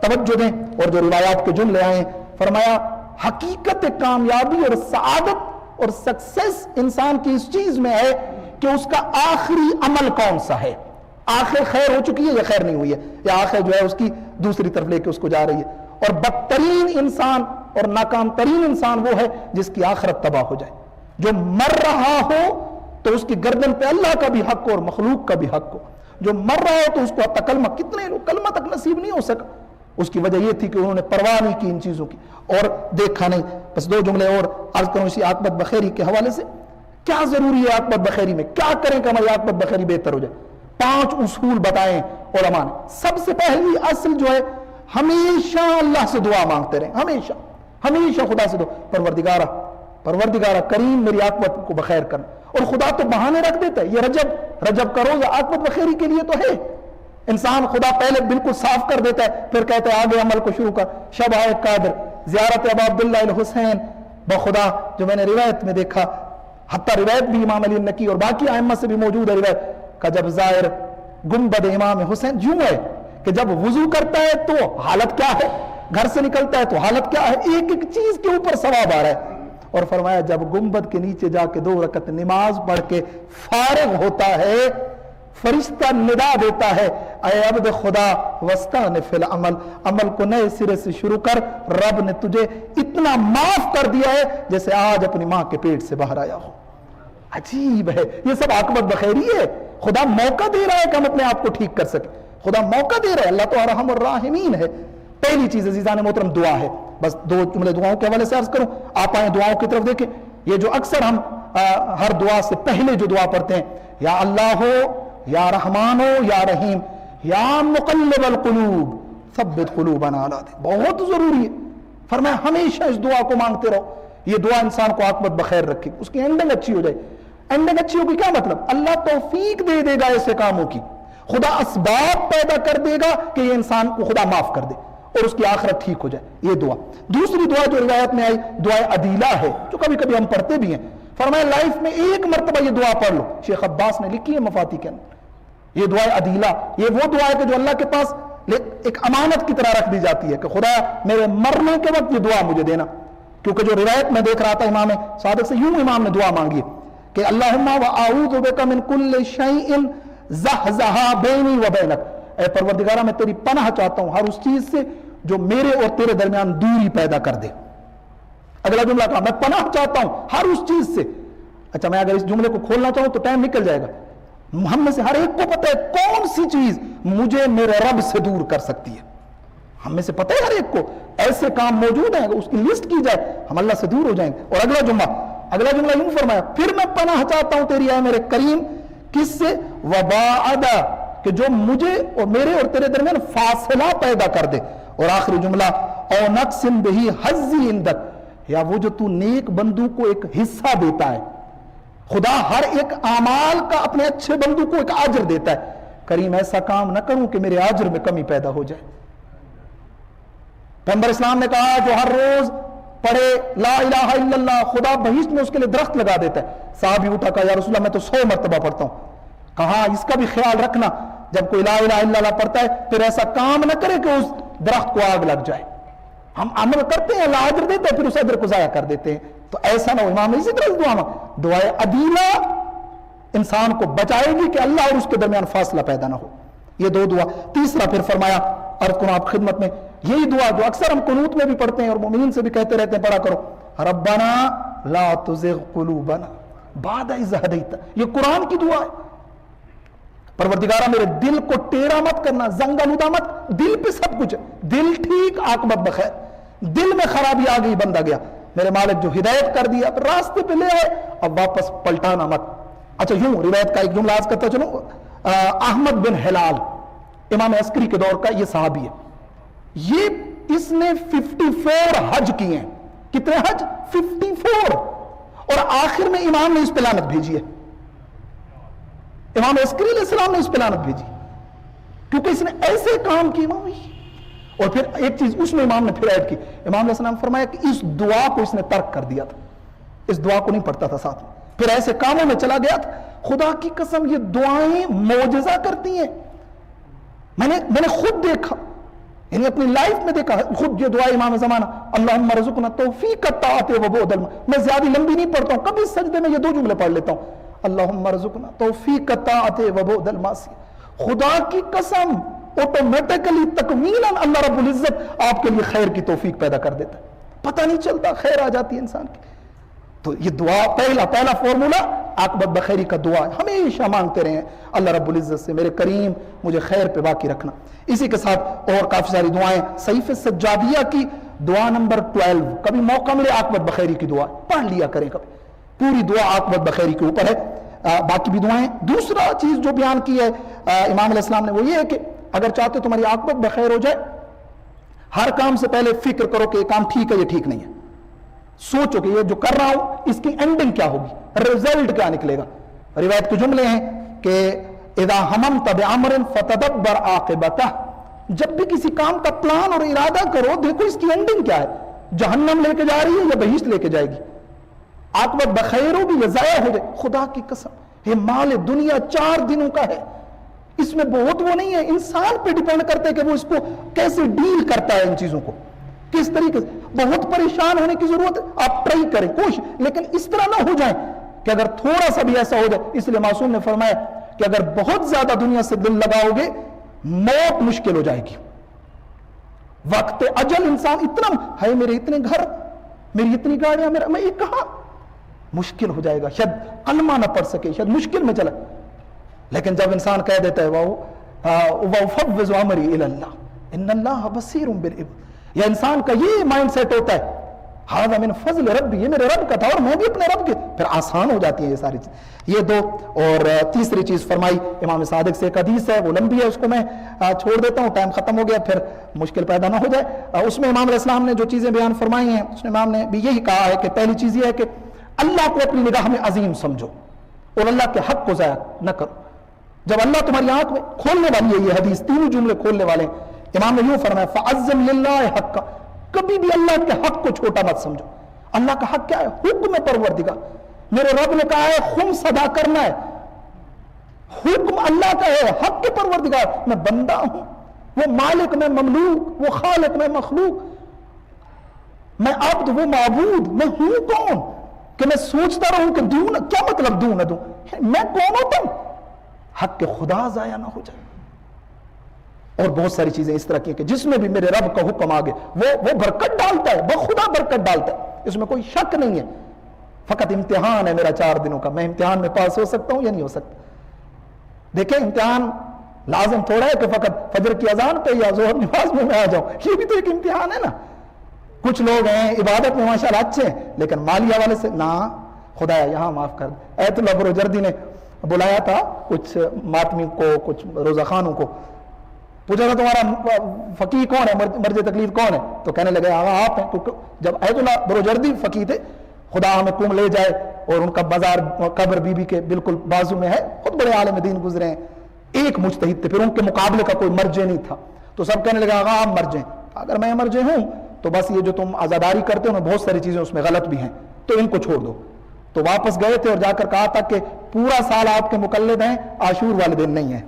توجہ دیں اور جو روایات کے جملے آئے ہیں، فرمایا حقیقت کامیابی اور سعادت اور سکسیس انسان کی اس چیز میں ہے کہ اس کا آخری عمل کون سا ہے، آخر خیر ہو چکی ہے یا خیر نہیں ہوئی ہے، یا آخر جو ہے اس کی دوسری طرف لے کے اس کو جا رہی ہے۔ اور بدترین انسان اور ناکام ترین انسان وہ ہے جس کی آخرت تباہ ہو جائے، جو مر رہا ہو تو اس کی گردن پہ اللہ کا بھی حق ہو اور مخلوق کا بھی حق ہو، جو مر رہا ہو تو اس کو حتی کلمہ، کتنے لوگ کلمہ تک نصیب نہیں ہو سکا، اس کی وجہ یہ تھی کہ انہوں نے پرواہ نہیں کی ان چیزوں کی اور دیکھا نہیں۔ بس دو جملے اور عرض کروں اسی عاقبت بخیری کے حوالے سے، کیا ضروری ہے عاقبت بخیری میں، کیا کریں کہ ہماری عاقبت بخیری بہتر ہو جائے؟ 5 اصول بتائیں علماء نے۔ سب سے پہلی اصل جو ہے، ہمیشہ اللہ سے دعا مانگتے رہیں، ہمیشہ ہمیشہ خدا سے دعا، پروردگارہ کریم میری عاقبت کو بخیر کرنا۔ اور خدا تو بہانے رکھ دیتا ہے، یہ رجب کا روزہ عاقبت بخیری کے لیے تو ہے۔ انسان خدا پہلے بالکل صاف کر دیتا ہے، پھر کہتا ہے آگے عمل کو شروع کر۔ شب قادر، زیارت ابا عبداللہ الحسین بخدا، جو میں نے روایت میں دیکھا، حتیٰ روایت بھی امام علی النقی اور باقی ائمہ سے بھی موجود ہے روایت کا، جب زائر گنبد امام حسین یوں ہے کہ جب وضو کرتا ہے تو حالت کیا ہے، گھر سے نکلتا ہے تو حالت کیا ہے، ایک ایک چیز کے اوپر ثواب آ رہا ہے۔ اور فرمایا جب گنبد کے نیچے جا کے 2 رکعت نماز پڑھ کے فارغ ہوتا ہے، فرشتہ ندا دیتا ہے، اے عبد خدا واستأنف العمل، عمل کو نئے سرے سے شروع کر، رب نے تجھے اتنا معاف کر دیا ہے جیسے آج اپنی ماں کے پیٹ سے باہر آیا ہو۔ عجیب ہے، یہ سب عاقبت بخیری ہے۔ خدا موقع دے رہا ہے کہ ہم اپنے آپ کو ٹھیک کر سکیں، خدا موقع دے رہا ہے، اللہ تو ارحم الراحمین ہے۔ پہلی چیز عزیزان محترم دعا ہے۔ بس 2 جملے دعاؤں کے حوالے سے عرض کروں، آپ آئیں دعاؤں کی طرف دیکھیں۔ یہ جو اکثر ہم ہر دعا سے پہلے جو دعا پڑھتے ہیں، یا اللہ ہو، یا رحمان ہو، یا رحیم، یا مقلب القلوب ثبت قلوبنا علی دینک، بہت ضروری ہے۔ فرمایا ہمیشہ اس دعا کو مانگتے رہو، یہ دعا انسان کو عاقبت بخیر رکھے، اس کی اینڈنگ اچھی ہو جائے۔ اینڈنگ اچھی ہوگی کیا مطلب؟ اللہ توفیق دے دے گا ایسے کاموں کی، خدا اسباب پیدا کر دے گا کہ یہ انسان کو خدا معاف کر دے اور اس کی آخرت ٹھیک ہو جائے، یہ دعا۔ دوسری دعا جو روایت میں آئی، دعائے عدیلہ ہے، جو کبھی کبھی ہم پڑھتے بھی ہیں۔ فرمایا لائف میں 1 مرتبہ یہ دعا پڑھ لو، شیخ عباس نے لکھی ہے مفاتی کے اندر، یہ دعائے عدیلہ، یہ وہ دعا ہے کہ جو اللہ کے پاس ایک امانت کی طرح رکھ دی جاتی ہے کہ خدا میرے مرنے کے وقت یہ دعا مجھے دینا۔ کیونکہ جو روایت میں دیکھ رہا تھا امام صادق سے، یوں امام نے دعا مانگی کہ اللہم واعوذ بک من کل شیء زحزح بینی و بینک، اے پروردگارہ میں تیری پناہ چاہتا ہوں ہر اس چیز سے جو میرے اور تیرے درمیان دوری پیدا کر دے۔ اگلا جملہ کہا میں پناہ چاہتا ہوں ہر اس چیز سے۔ اچھا، میں اگر اس جملے کو کھولنا چاہوں تو ٹائم نکل جائے گا۔ ہم میں سے ہر ایک کو پتہ ہے کون سی چیز مجھے میرے رب سے دور کر سکتی ہے، ہم میں سے پتہ ہے ہر ایک کو ایسے کام موجود ہیں، اگر اس کی لسٹ کی جائے ہم اللہ سے دور ہو جائیں گے۔ اور اگلا جملہ یوں فرمایا، پھر میں پناہ چاہتا ہوں تیری اے میرے کریم، کس سے؟ وباعدہ، کہ جو مجھے اور میرے اور تیرے درمیان فاصلہ پیدا کر دے۔ اور آخری جملہ او نقسم بہی حظی عندک، یا وہ جو تو نیک بندوں کو ایک حصہ دیتا ہے، خدا ہر ایک اعمال کا اپنے اچھے بندوں کو ایک اجر دیتا ہے، کریم ایسا کام نہ کروں کہ میرے اجر میں کمی پیدا ہو جائے۔ پیغمبر اسلام نے کہا جو ہر روز پڑھے لا الہ الا اللہ، خدا بہشت میں اس کے لیے درخت لگا دیتا ہے۔ صحابی اٹھا کہا یا رسول اللہ میں تو 100 مرتبہ پڑھتا ہوں۔ کہا اس کا بھی خیال رکھنا، جب کوئی لا الہ الا اللہ پڑھتا ہے پھر ایسا کام نہ کرے کہ اس درخت کو آگ لگ جائے۔ ہم عمل کرتے ہیں، اللہ اجر دیتا ہے، پھر اس اجر کو ضائع کر دیتے ہیں، تو ایسا نہ ہو۔ امام اسی طرح دعا میں دعائے عدیلہ انسان کو بچائے گی کہ اللہ اور اس کے درمیان فاصلہ پیدا نہ ہو۔ یہ 2 دعا۔ تیسرا پھر فرمایا، عرض کروں آپ خدمت میں، یہی دعا جو اکثر ہم قنوت میں بھی پڑھتے ہیں اور مومنین سے بھی کہتے رہتے ہیں، پڑھا کرو، ربنا لا تزغ قلوبنا بعد اذ ہدیتنا، یہ قرآن کی دعا ہے۔ پروردگارہ میرے دل کو ٹیڑھا مت کرنا، زنگ آلودہ مت، دل پہ سب کچھ ہے، دل ٹھیک عاقبت بخیر، دل میں خرابی آ گئی بندہ گیا، میرے مالک جو ہدایت کر دیا اب راستے پہ لے آئے، اب واپس پلٹانا مت۔ اچھا یوں روایت کا ایک جملہ آج کرتا چلو، احمد بن ہلال امام عسکری کے دور کا یہ صحابی ہے، یہ اس نے 54 حج کیے ہیں۔ کتنے حج؟ 54۔ اور آخر میں امام نے اس پہ لعنت بھیجی ہے، امام عسکری علیہ السلام نے اس پہ لعنت بھیجی کیونکہ اس نے ایسے کام کیے۔ اور پھر ایک چیز اس میں امام نے پھر ایڈ کی، امام علیہ السلام فرمایا کہ اس دعا کو اس نے ترک کر دیا تھا، اس دعا کو نہیں پڑھتا تھا ساتھ میں، پھر ایسے کاموں میں چلا گیا تھا۔ خدا کی قسم یہ دعائیں معجزہ کرتی ہیں، میں نے خود دیکھا یعنی اپنی لائف میں دیکھا خود یہ دعا امام زمانہ اللہم رزقنا توفیق الطاعت و بعد المعصیہ. میں زیادہ لمبی نہیں پڑھتا ہوں, کبھی سجدے میں یہ 2 جملے پڑھ لیتا ہوں, اللہم رزقنا توفیق الطاعت و بعد المعصیہ. خدا کی قسم آٹومیٹکلی تکمیلاً اللہ رب العزت آپ کے لیے خیر کی توفیق پیدا کر دیتا ہے, پتہ نہیں چلتا خیر آ جاتی ہے انسان کی. تو یہ دعا پہلا فارمولا عاقبت بخیری کا دعا ہے, ہمیشہ مانگتے رہے ہیں اللہ رب العزت سے میرے کریم مجھے خیر پہ باقی رکھنا. اسی کے ساتھ اور کافی ساری دعائیں, صحیفہ سجادیہ کی دعا نمبر 12, کبھی موقع ملے عاقبت بخیری کی دعا پڑھ لیا کریں, کبھی پوری دعا عاقبت بخیری کے اوپر ہے, باقی بھی دعائیں. دوسرا چیز جو بیان کی ہے امام علیہ السلام نے وہ یہ ہے کہ اگر چاہتے ہو تمہاری عاقبت بخیر ہو جائے, ہر کام سے پہلے فکر کرو کہ یہ کام ٹھیک ہے یہ ٹھیک نہیں ہے. سوچو کہ یہ جو کر رہا ہوں اس کی اینڈنگ کیا ہوگی, رزلٹ کیا نکلے گا. روایت کے جملے ہیں کہ اذا ہممت بعمر فتدبر عاقبتہ, جب بھی کسی کام کا پلان اور ارادہ کرو دیکھو اس کی اینڈنگ کیا ہے, جہنم لے کے جا رہی ہے یا بہشت لے کے جائے گی, عاقبت بخیر ہوگی یا ضائع ہو جائے. خدا کی قسم یہ مال دنیا 4 دنوں کا ہے, اس میں بہت وہ نہیں ہے, انسان پہ ڈیپینڈ کرتا ہے کہ وہ اس کو کیسے ڈیل کرتا ہے, ان چیزوں کو کس طریقے سے. بہت پریشان ہونے کی ضرورت ہے, آپ ٹرائی کریں کوشش, لیکن اس طرح نہ ہو جائیں کہ اگر تھوڑا سا بھی ایسا ہو جائے. اس لیے معصوم نے فرمایا کہ اگر بہت زیادہ دنیا سے دل لگاؤ گے موت مشکل ہو جائے گی. وقت اجل انسان اتنا ہے, میرے اتنے گھر, میری اتنی گاڑیاں, میں یہ کہاں, مشکل ہو جائے گا, شاید کلمہ نہ پڑھ سکے, شاید مشکل میں چلا. لیکن جب انسان کہہ دیتا ہے وَأُفَوِّضُ أَمْرِي إِلَى اللَّهِ إِنَّ اللَّهَ بَصِيرٌ بِالْعِبَادِ, یا انسان کا یہ مائنڈ سیٹ ہوتا ہے ہذا من فضل ربی, یہ میرے رب کا تھا اور میں بھی اپنے رب کے, پھر آسان ہو جاتی ہے یہ ساری چیز. یہ 2. اور تیسری چیز فرمائی امام صادق سے, ایک حدیث ہے وہ لمبی ہے, اس کو میں چھوڑ دیتا ہوں, ٹائم ختم ہو گیا پھر مشکل پیدا نہ ہو جائے. اس میں امام علیہ السلام نے جو چیزیں بیان فرمائی ہیں, اس میں امام نے بھی یہی کہا ہے کہ پہلی چیز یہ ہے کہ اللہ کو اپنی نگاہ میں عظیم سمجھو اور اللہ کے حق کو ضائع نہ کرو. جب اللہ تمہاری آنکھ میں کھولنے والی ہے, یہ حدیث 3 جملے کھولنے والے ہیں, امام نے یوں فرمایا فَعَزَّمْ لِلَّهِ حَقَّ, کبھی بھی اللہ کے حق کو چھوٹا مت سمجھو. اللہ کا حق کیا ہے, حکم پروردگار, میرے رب نے کہا ہے خمس ادا کرنا ہے, حکم اللہ کا ہے, حق کے پروردگار, میں بندہ ہوں, وہ مالک میں مملوک, وہ خالق میں مخلوق, میں عبد وہ معبود, میں ہوں کون کہ میں سوچتا رہوں کہ دوں نہ, کیا مطلب دوں نہ دوں, میں کون ہوتا ہوں, حق کے خدا ضائع نہ ہو جائے. اور بہت ساری چیزیں اس طرح کی کہ جس میں بھی میرے رب کا حکم آگے وہ برکت ڈالتا ہے, بخدا برکت ڈالتا ہے, اس میں کوئی شک نہیں ہے. فقط امتحان ہے میرا 4 دنوں کا, میں امتحان میں پاس ہو سکتا ہوں یا نہیں ہو سکتا. دیکھیں امتحان لازم تھوڑا ہے کہ فقط فجر کی اذان پہ یا ظہر نماز میں آ جاؤں, یہ بھی تو ایک امتحان ہے نا. کچھ لوگ ہیں عبادت میں ماشاءاللہ اچھے ہیں لیکن مالی حوالے سے نہ, خدایا یہاں معاف کر دے. ایت اللہ بروجردی نے بلایا تھا کچھ ماتمی کو, کچھ روزہ خانوں کو, پوچھا تھا تمہارا فقیہ کون ہے, مرج تکلیف کون ہے, تو کہنے لگے آپ ہیں. جب ایت اللہ بروجردی فقیہ تھے, خدا ہمیں کم لے جائے, اور ان کا بازار قبر بی بی کے بالکل بازو میں ہے, خود بڑے عالم دین گزرے ہیں, ایک مجتہد تھے, پھر ان کے مقابلے کا کوئی مرجع نہیں تھا, تو سب کہنے لگے آپ مرجع, اگر میں مرجع ہوں تو بس یہ جو تم عزاداری کرتے ہو نا بہت ساری چیزیں اس میں غلط بھی ہیں, تو ان کو چھوڑ دو. تو واپس گئے تھے اور جا کر کہا تھا کہ پورا سال آپ کے مقلد ہیں, عاشور والے دن نہیں ہیں.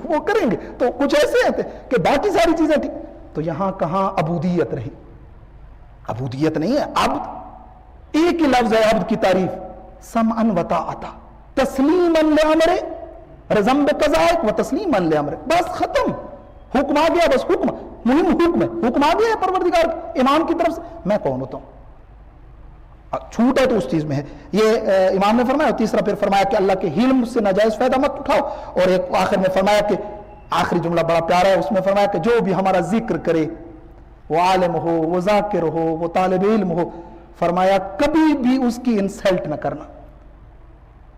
وہ کریں گے. تو کچھ ایسے ہیں کہ باقی ساری چیزیں تھی. تو یہاں کہاں عبودیت رہی, عبودیت نہیں ہے, عبد ایک ہی لفظ ہے عبد کی تعریف, سمعن و طاعتا, تسلیما لامر, رضا بقضائک و تسلیما لامر, بس ختم. حکم آ گیا, بس حکم, مہم حکم ہے, حکم آ گیا ہے پروردگار امام کی طرف سے, میں کون ہوتا ہوں, چھوٹ ہے تو اس چیز میں ہے. یہ امام نے فرمایا. تیسرا پھر فرمایا کہ اللہ کے علم سے ناجائز فائدہ مت اٹھاؤ. اور ایک آخر میں فرمایا کہ آخری جملہ بڑا پیارا ہے, اس میں فرمایا کہ جو بھی ہمارا ذکر کرے, وہ عالم ہو, وہ ذاکر ہو, وہ طالب علم ہو, فرمایا کبھی بھی اس کی انسلٹ نہ کرنا.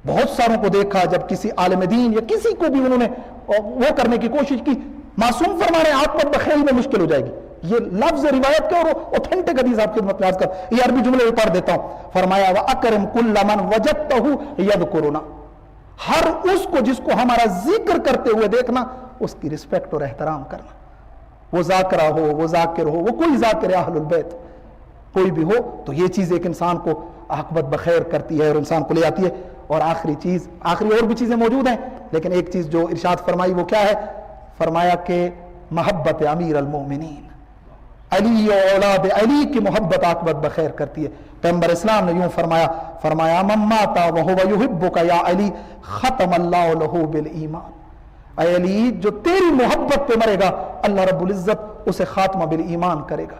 بہت ساروں کو دیکھا جب کسی عالم دین یا کسی کو بھی انہوں نے وہ کرنے کی کوشش کی, معصوم فرما رہے ہیں عاقبت بخیر میں مشکل ہو جائے گی. یہ لفظ روایت کے اور اوتھینٹک حدیث آپ کی خدمت میں عرض کر, یہ عربی جملے بھی پڑھ دیتا ہوں. فرمایا وَأَكْرِمْ كُلَّ مَنْ وَجَدْتَهُ يَذْكُرُنَا, ہر اس کو جس کو ہمارا ذکر کرتے ہوئے دیکھنا, اس کی رسپیکٹ اور احترام کرنا. وہ ذاکرہ ہو, وہ ذاکر ہو, وہ کوئی ذاکر اہل البیت کوئی بھی ہو, تو یہ چیز ایک انسان کو عاقبت بخیر کرتی ہے اور انسان کو لے آتی ہے. اور آخری چیز, آخری اور بھی چیزیں موجود ہیں, لیکن ایک چیز جو ارشاد فرمائی وہ کیا ہے, فرمایا کہ محبت امیر المومنین، علی و اولاد علی کی محبت عاقبت بخیر کرتی ہے۔ پیغمبر اسلام نے یوں فرمایا من مات وہو یحبک یا علی ختم اللہ لہ بالایمان، اے علی جو تیری محبت پہ مرے گا اللہ رب العزت اسے خاتمہ بالایمان کرے گا۔